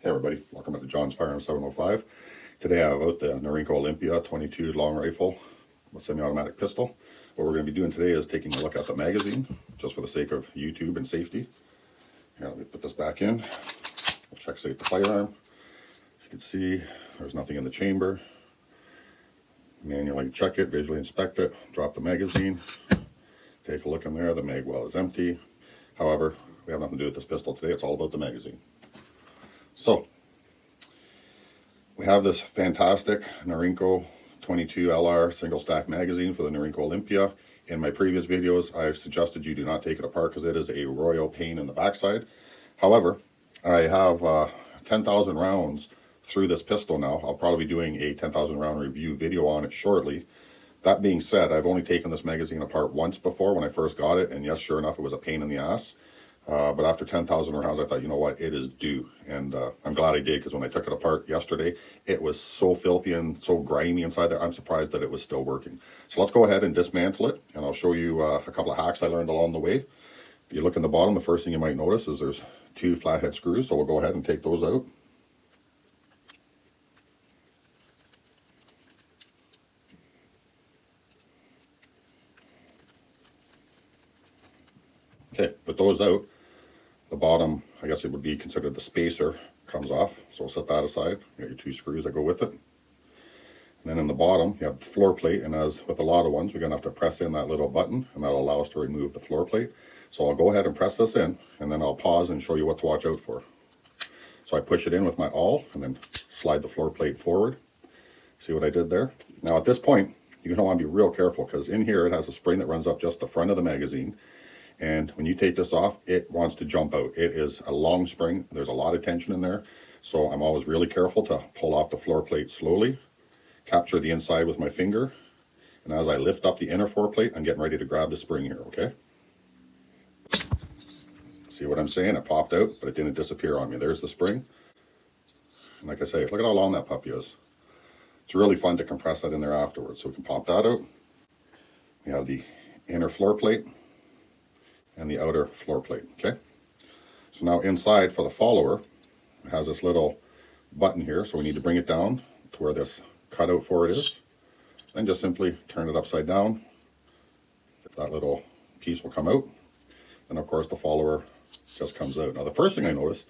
Hey everybody, welcome to John's Firearm 705. Today I have out the Norinco Olympia 22 long rifle with semi-automatic pistol. What we're going to be doing today is taking a look at the magazine, just for the sake of YouTube and safety. Here, let me put this back in. We'll check safe the firearm. As you can see, there's nothing in the chamber. Manually check it, visually inspect it, drop the magazine. Take a look in there, the mag well is empty. However, we have nothing to do with this pistol today, it's all about the magazine. So, we have this fantastic Norinco 22lr single stack magazine for the Norinco Olympia. In my previous videos, I've suggested you do not take it apart because it is a royal pain in the backside. However, I have 10,000 rounds through this pistol now. I'll probably be doing a 10,000 round review video on it shortly. That being said, I've only taken this magazine apart once before when I first got it, and yes, sure enough, it was a pain in the ass. But after 10,000 rounds, I thought, you know what, it is due. And I'm glad I did, because when I took it apart yesterday, it was so filthy and so grimy inside there. I'm surprised that it was still working. So let's go ahead and dismantle it, and I'll show you a couple of hacks I learned along the way. If you look in the bottom, the first thing you might notice is there's 2 flathead screws, so we'll go ahead and take those out. Okay, with those out, the bottom, I guess it would be considered the spacer, comes off. So we'll set that aside. You got your 2 screws that go with it. And then in the bottom, you have the floor plate. And as with a lot of ones, we're going to have to press in that little button, and that'll allow us to remove the floor plate. So I'll go ahead and press this in, and then I'll pause and show you what to watch out for. So I push it in with my awl, and then slide the floor plate forward. See what I did there? Now at this point, you're going to want to be real careful, because in here it has a spring that runs up just the front of the magazine. And when you take this off, it wants to jump out. It is a long spring. There's a lot of tension in there. So I'm always really careful to pull off the floor plate slowly, capture the inside with my finger. And as I lift up the inner floor plate, I'm getting ready to grab the spring here, okay? See what I'm saying? It popped out, but it didn't disappear on me. There's the spring. And like I say, look at how long that puppy is. It's really fun to compress that in there afterwards. So we can pop that out. We have the inner floor plate and the outer floor plate, okay? So now inside for the follower, it has this little button here, so we need to bring it down to where this cutout for it is. Then just simply turn it upside down. That little piece will come out. And of course the follower just comes out. Now the first thing I notice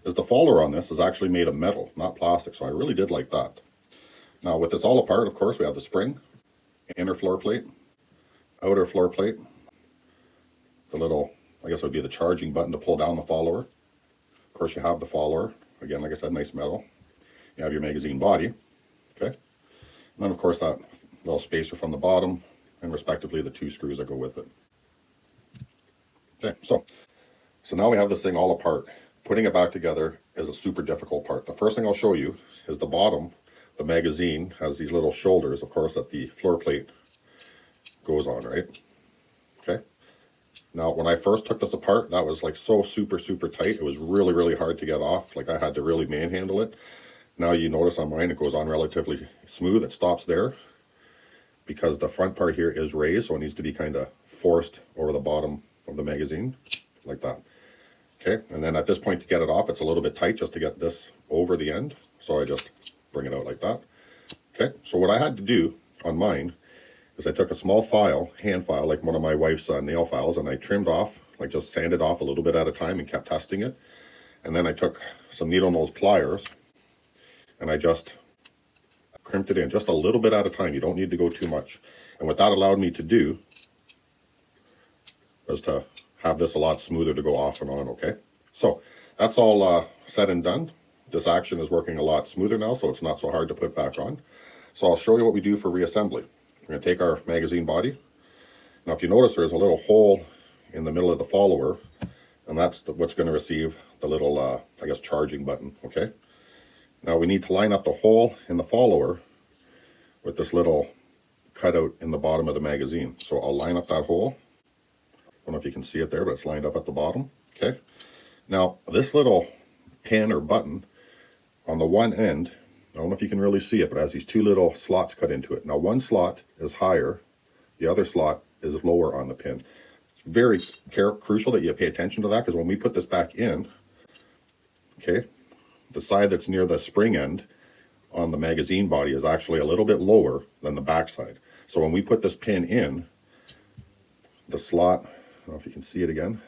is the follower on this is actually made of metal, not plastic, so I really did like that. Now with this all apart, of course, we have the spring, inner floor plate, outer floor plate, the little, I guess it would be the charging button to pull down the follower. Of course, you have the follower. Again, like I said, nice metal. You have your magazine body, okay? And then, of course, that little spacer from the bottom, and respectively, the 2 screws that go with it. Okay, so now we have this thing all apart. Putting it back together is a super difficult part. The first thing I'll show you is the bottom. The magazine has these little shoulders, of course, that the floor plate goes on, right? Okay. Now, when I first took this apart, that was like so super tight. It was really hard to get off. Like I had to really manhandle it. Now you notice on mine, it goes on relatively smooth. It stops there because the front part here is raised, so it needs to be kind of forced over the bottom of the magazine, like that. Okay, and then at this point to get it off, it's a little bit tight just to get this over the end. So I just bring it out like that. Okay, so what I had to do on mine is I took a small file, hand file, like one of my wife's nail files, and I trimmed off, like just sanded off a little bit at a time and kept testing it. And then I took some needle nose pliers and I just crimped it in just a little bit at a time. You don't need to go too much. And what that allowed me to do was to have this a lot smoother to go off and on, okay? So that's all said and done. This action is working a lot smoother now, so it's not so hard to put back on. So I'll show you what we do for reassembly. We're going to take our magazine body. Now if you notice, there's a little hole in the middle of the follower, and that's what's going to receive the little, I guess, charging button, okay? Now we need to line up the hole in the follower with this little cutout in the bottom of the magazine. So I'll line up that hole. I don't know if you can see it there, but it's lined up at the bottom, okay? Now this little pin or button on the one end, I don't know if you can really see it, but it has these 2 little slots cut into it. Now one slot is higher, the other slot is lower on the pin. It's very crucial that you pay attention to that, because when we put this back in, okay, the side that's near the spring end on the magazine body is actually a little bit lower than the back side. So when we put this pin in, the slot, I don't know if you can see it again,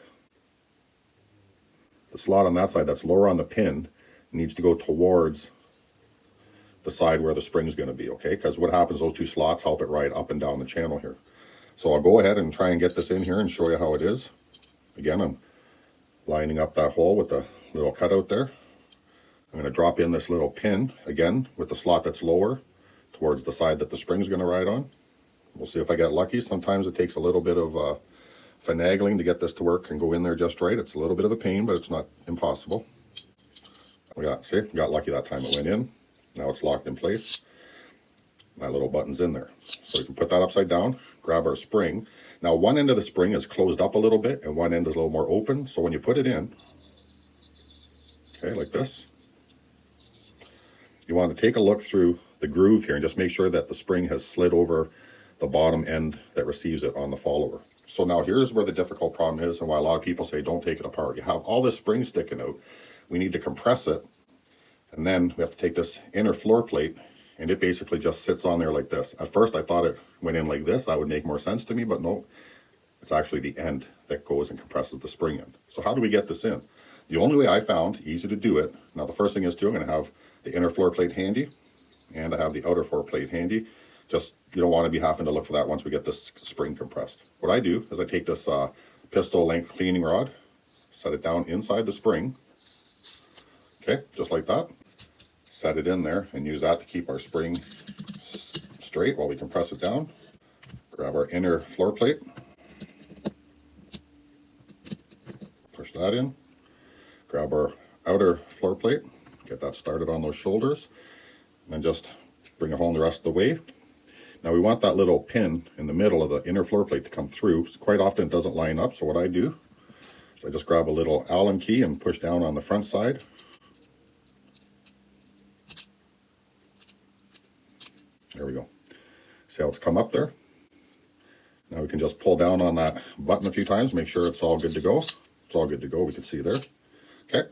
the slot on that side that's lower on the pin needs to go towards the side where the spring is going to be, okay? Because what happens, those two slots help it ride up and down the channel here. So I'll go ahead and try and get this in here and show you how it is. Again, I'm lining up that hole with the little cutout there. I'm going to drop in this little pin, again, with the slot that's lower towards the side that the spring's going to ride on. We'll see if I get lucky. Sometimes it takes a little bit of finagling to get this to work and go in there just right. It's a little bit of a pain, but it's not impossible. We got lucky that time. It went in. Now it's locked in place. My little button's in there. So we can put that upside down, grab our spring. Now one end of the spring is closed up a little bit and one end is a little more open. So when you put it in, okay, like this, you want to take a look through the groove here and just make sure that the spring has slid over the bottom end that receives it on the follower. So now here's where the difficult problem is and why a lot of people say don't take it apart. You have all this spring sticking out. We need to compress it, and then we have to take this inner floor plate, and it basically just sits on there like this. At first I thought it went in like this. That would make more sense to me, but no, it's actually the end that goes and compresses the spring end. So how do we get this in? The only way I found easy to do it, now the first thing is I'm going to have the inner floor plate handy, and I have the outer floor plate handy. Just, you don't want to be having to look for that once we get this spring compressed. What I do is I take this pistol length cleaning rod, set it down inside the spring, okay, just like that. Set it in there and use that to keep our spring straight while we compress it down. Grab our inner floor plate, push that in, grab our outer floor plate, get that started on those shoulders, and then just bring it home the rest of the way. Now we want that little pin in the middle of the inner floor plate to come through. Quite often it doesn't line up, so what I do is I just grab a little Allen key and push down on the front side. There we go. See how it's come up there? Now we can just pull down on that button a few times, make sure it's all good to go. It's all good to go, we can see there. Okay.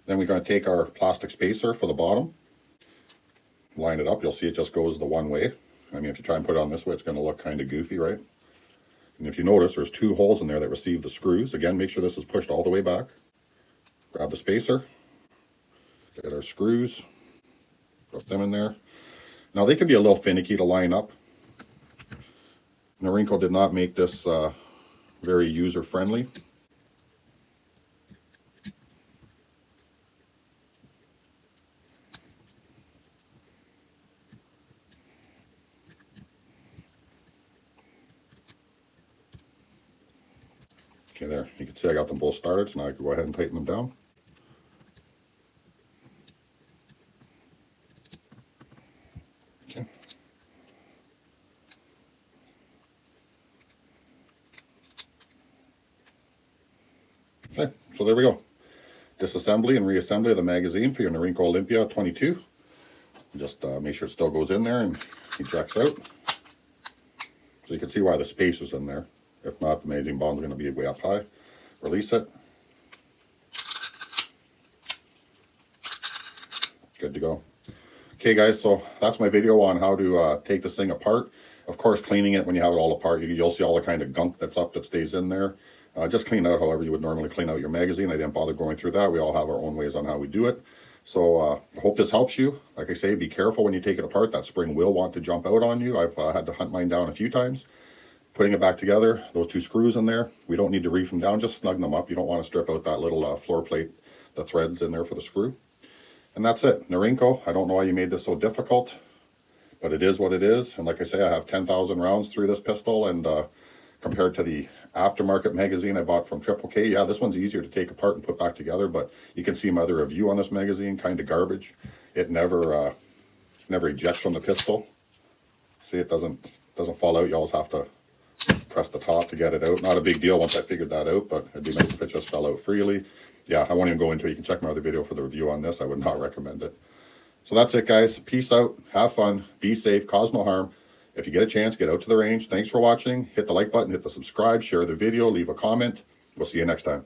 Then we're going to take our plastic spacer for the bottom, line it up. You'll see it just goes the one way. I mean, if you try and put it on this way, it's going to look kind of goofy, right? And if you notice, there's two holes in there that receive the screws. Again, make sure this is pushed all the way back. Grab the spacer, get our screws, put them in there. Now they can be a little finicky to line up. Norinco did not make this very user-friendly. Okay, there, you can see I got them both started, so now I can go ahead and tighten them down. Okay. Okay, so there we go. Disassembly and reassembly of the magazine for your Norinco Olympia 22. Just make sure it still goes in there and ejects out. So you can see why the spacer's in there. If not, the magazine bottom's going to be way up high. Release it. Good to go. Okay guys, so that's my video on how to take this thing apart. Of course, cleaning it when you have it all apart, you'll see all the kind of gunk that's up that stays in there. Just clean it out however you would normally clean out your magazine. I didn't bother going through that. We all have our own ways on how we do it. So I hope this helps you. Like I say, be careful when you take it apart. That spring will want to jump out on you. I've had to hunt mine down a few times. Putting it back together, those two screws in there, we don't need to reef them down, just snug them up. You don't want to strip out that little floor plate, the threads in there for the screw. And that's it. Norinco, I don't know why you made this so difficult, but it is what it is. And like I say, I have 10,000 rounds through this pistol, and compared to the aftermarket magazine I bought from Triple K, yeah, this one's easier to take apart and put back together, but you can see my other review on this magazine, kind of garbage. It never ejects from the pistol. See, it doesn't fall out. You always have to press the top to get it out. Not a big deal once I figured that out, but it'd be nice if it just fell out freely. Yeah, I won't even go into it. You can check my other video for the review on this. I would not recommend it. So that's it, guys. Peace out. Have fun. Be safe. Cause no harm. If you get a chance, get out to the range. Thanks for watching. Hit the like button. Hit the subscribe. Share the video. Leave a comment. We'll see you next time.